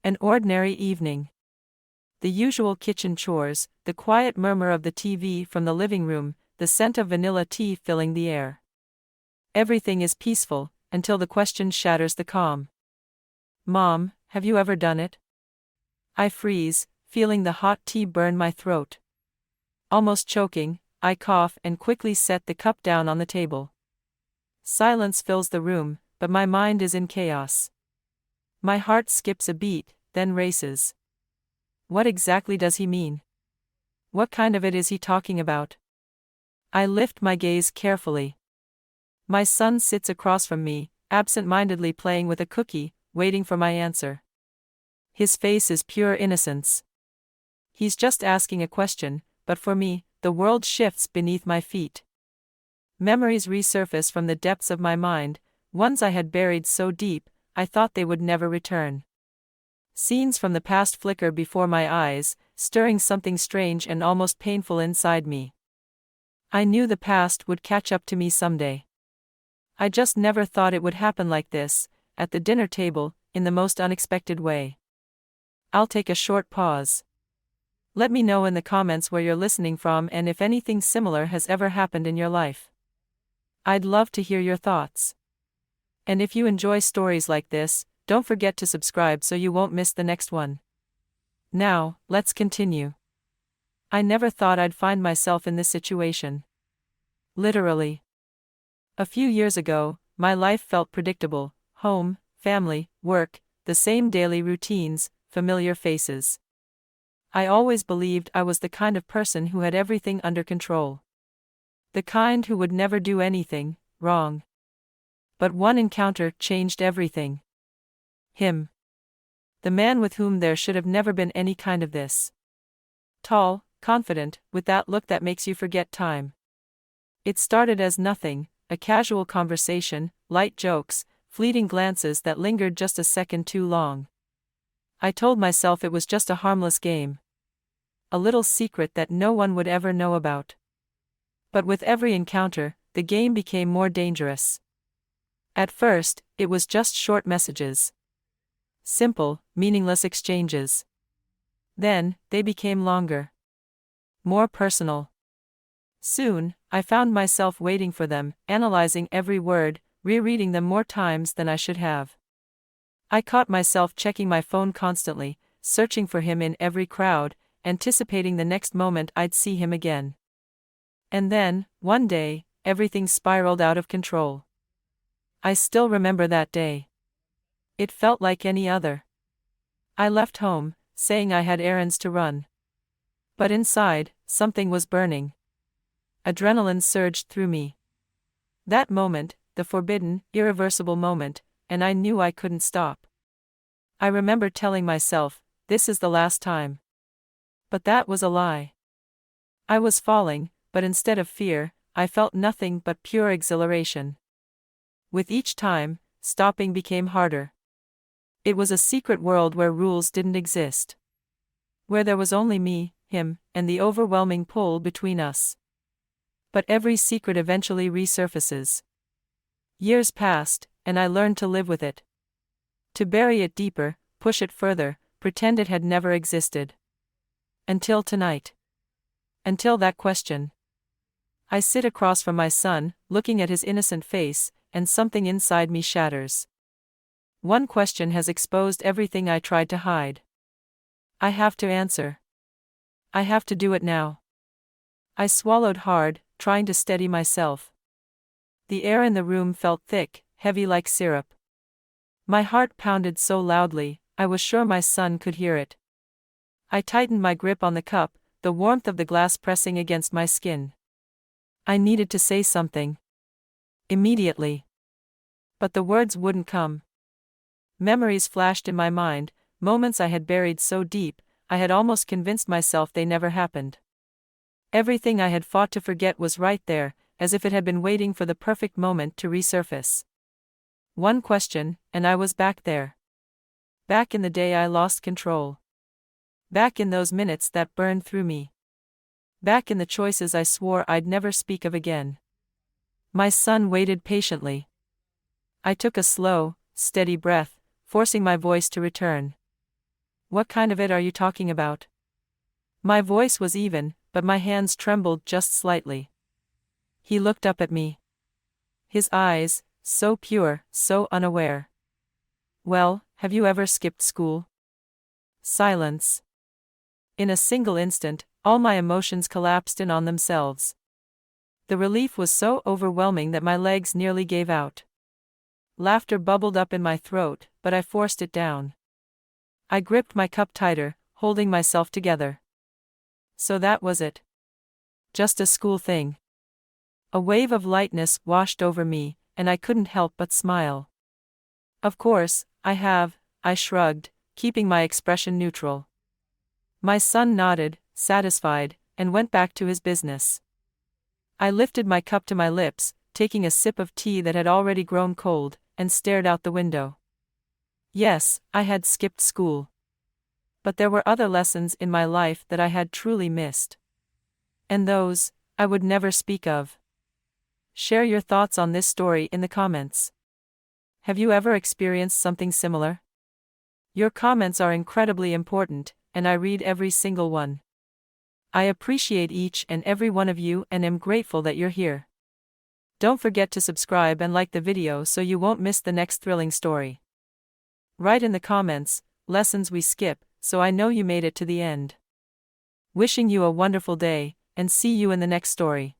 An ordinary evening. The usual kitchen chores, the quiet murmur of the TV from the living room, the scent of vanilla tea filling the air. Everything is peaceful, until the question shatters the calm. Mom, have you ever done it? I freeze, feeling the hot tea burn my throat. Almost choking, I cough and quickly set the cup down on the table. Silence fills the room, but my mind is in chaos. My heart skips a beat, then races. What exactly does he mean? What kind of it is he talking about? I lift my gaze carefully. My son sits across from me, absent-mindedly playing with a cookie, waiting for my answer. His face is pure innocence. He's just asking a question, but for me, the world shifts beneath my feet. Memories resurface from the depths of my mind, ones I had buried so deep, I thought they would never return. Scenes from the past flicker before my eyes, stirring something strange and almost painful inside me. I knew the past would catch up to me someday. I just never thought it would happen like this, at the dinner table, in the most unexpected way. I'll take a short pause. Let me know in the comments where you're listening from and if anything similar has ever happened in your life. I'd love to hear your thoughts. And if you enjoy stories like this, don't forget to subscribe so you won't miss the next one. Now, let's continue. I never thought I'd find myself in this situation. Literally. A few years ago, my life felt predictable: home, family, work, the same daily routines, familiar faces. I always believed I was the kind of person who had everything under control. The kind who would never do anything wrong. But one encounter changed everything. Him. The man with whom there should have never been any kind of this. Tall, confident, with that look that makes you forget time. It started as nothing, a casual conversation, light jokes, fleeting glances that lingered just a second too long. I told myself it was just a harmless game. A little secret that no one would ever know about. But with every encounter, the game became more dangerous. At first, it was just short messages. Simple, meaningless exchanges. Then, they became longer. More personal. Soon, I found myself waiting for them, analyzing every word, rereading them more times than I should have. I caught myself checking my phone constantly, searching for him in every crowd, anticipating the next moment I'd see him again. And then, one day, everything spiraled out of control. I still remember that day. It felt like any other. I left home, saying I had errands to run. But inside, something was burning. Adrenaline surged through me. That moment, the forbidden, irreversible moment, and I knew I couldn't stop. I remember telling myself, this is the last time. But that was a lie. I was falling, but instead of fear, I felt nothing but pure exhilaration. With each time, stopping became harder. It was a secret world where rules didn't exist. Where there was only me, him, and the overwhelming pull between us. But every secret eventually resurfaces. Years passed, and I learned to live with it. To bury it deeper, push it further, pretend it had never existed. Until tonight. Until that question. I sit across from my son, looking at his innocent face, and something inside me shatters. One question has exposed everything I tried to hide. I have to answer. I have to do it now. I swallowed hard, trying to steady myself. The air in the room felt thick, heavy like syrup. My heart pounded so loudly, I was sure my son could hear it. I tightened my grip on the cup, the warmth of the glass pressing against my skin. I needed to say something. Immediately. But the words wouldn't come. Memories flashed in my mind, moments I had buried so deep, I had almost convinced myself they never happened. Everything I had fought to forget was right there, as if it had been waiting for the perfect moment to resurface. One question, and I was back there. Back in the day I lost control. Back in those minutes that burned through me. Back in the choices I swore I'd never speak of again. My son waited patiently. I took a slow, steady breath, forcing my voice to return. What kind of it are you talking about? My voice was even, but my hands trembled just slightly. He looked up at me. His eyes, so pure, so unaware. Well, have you ever skipped school? Silence. In a single instant, all my emotions collapsed in on themselves. The relief was so overwhelming that my legs nearly gave out. Laughter bubbled up in my throat, but I forced it down. I gripped my cup tighter, holding myself together. So that was it. Just a school thing. A wave of lightness washed over me, and I couldn't help but smile. Of course, I shrugged, keeping my expression neutral. My son nodded, satisfied, and went back to his business. I lifted my cup to my lips, taking a sip of tea that had already grown cold, and stared out the window. Yes, I had skipped school. But there were other lessons in my life that I had truly missed. And those, I would never speak of. Share your thoughts on this story in the comments. Have you ever experienced something similar? Your comments are incredibly important, and I read every single one. I appreciate each and every one of you and am grateful that you're here. Don't forget to subscribe and like the video so you won't miss the next thrilling story. Write in the comments, lessons we skip, so I know you made it to the end. Wishing you a wonderful day, and see you in the next story.